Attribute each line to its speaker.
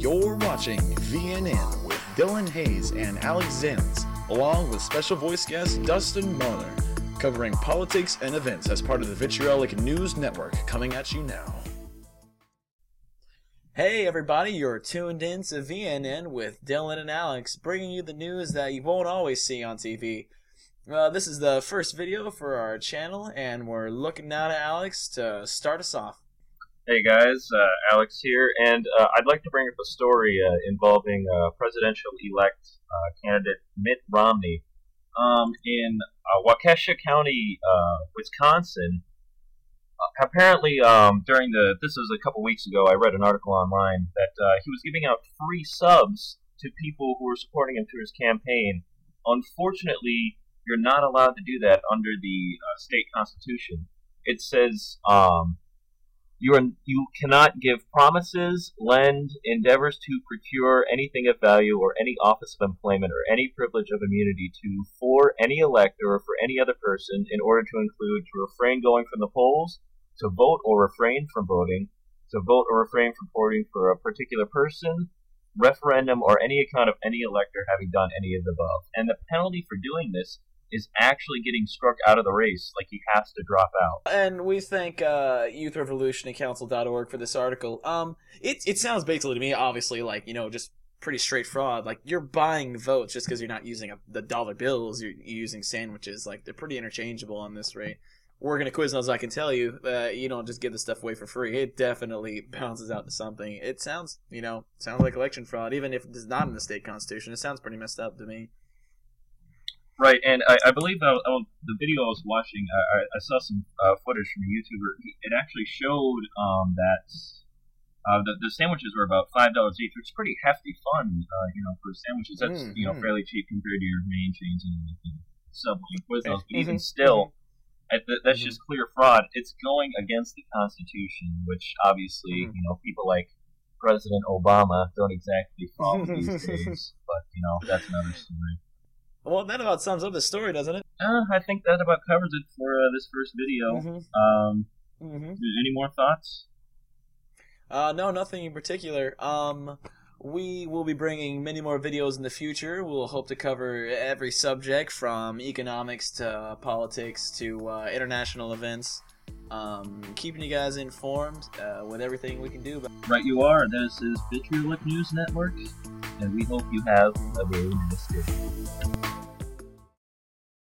Speaker 1: You're watching VNN with Dylan Hayes and Alex Zins, along with special voice guest Dustin Marler, covering politics and events as part of the Vitriolic News Network, coming at you now. Hey everybody, you're tuned in to VNN with Dylan and Alex, bringing you the news that you won't always see on TV. This is the first video for our channel, and we're looking now to Alex to start us off.
Speaker 2: Hey guys, Alex here, and I'd like to bring up a story involving presidential-elect candidate Mitt Romney. In Waukesha County, Wisconsin, apparently this was a couple weeks ago, I read an article online that he was giving out free subs to people who were supporting him through his campaign. Unfortunately, you're not allowed to do that under the state constitution. It says you cannot give promises, lend, endeavors to procure anything of value, or any office of employment, or any privilege of immunity for any elector or for any other person, in order to include to refrain going from the polls, to vote or refrain from voting, to vote or refrain from voting for a particular person, referendum, or any account of any elector having done any of the above. And the penalty for doing this is actually getting struck out of the race, like he has to drop out.
Speaker 1: And we thank YouthRevolutionCouncil.org for this article. It sounds basically to me, obviously, like, just pretty straight fraud. Like, you're buying votes just because you're not using the dollar bills, you're using sandwiches. Like, they're pretty interchangeable on this rate. Working at Quiznos, I can tell you, you don't just give the stuff away for free. It definitely bounces out to something. It sounds like election fraud, even if it's not in the state constitution. It sounds pretty messed up to me.
Speaker 2: Right, and I believe the video I was watching, I saw some footage from a YouTuber. It actually showed that the sandwiches were about $5 each, which is pretty hefty fun, for sandwiches. That's fairly cheap compared to your main chains and Subway and Quiznos. But even still, that's just clear fraud. It's going against the Constitution, which obviously people like President Obama don't exactly follow these days. But that's another story.
Speaker 1: Well, that about sums up the story, doesn't it?
Speaker 2: I think that about covers it for this first video. Any more thoughts?
Speaker 1: No, nothing in particular. We will be bringing many more videos in the future. We'll hope to cover every subject from economics to politics to international events. Keeping you guys informed with everything we can do.
Speaker 2: Right you are. This is Vitriolic News Network, and we hope you have a very nice day.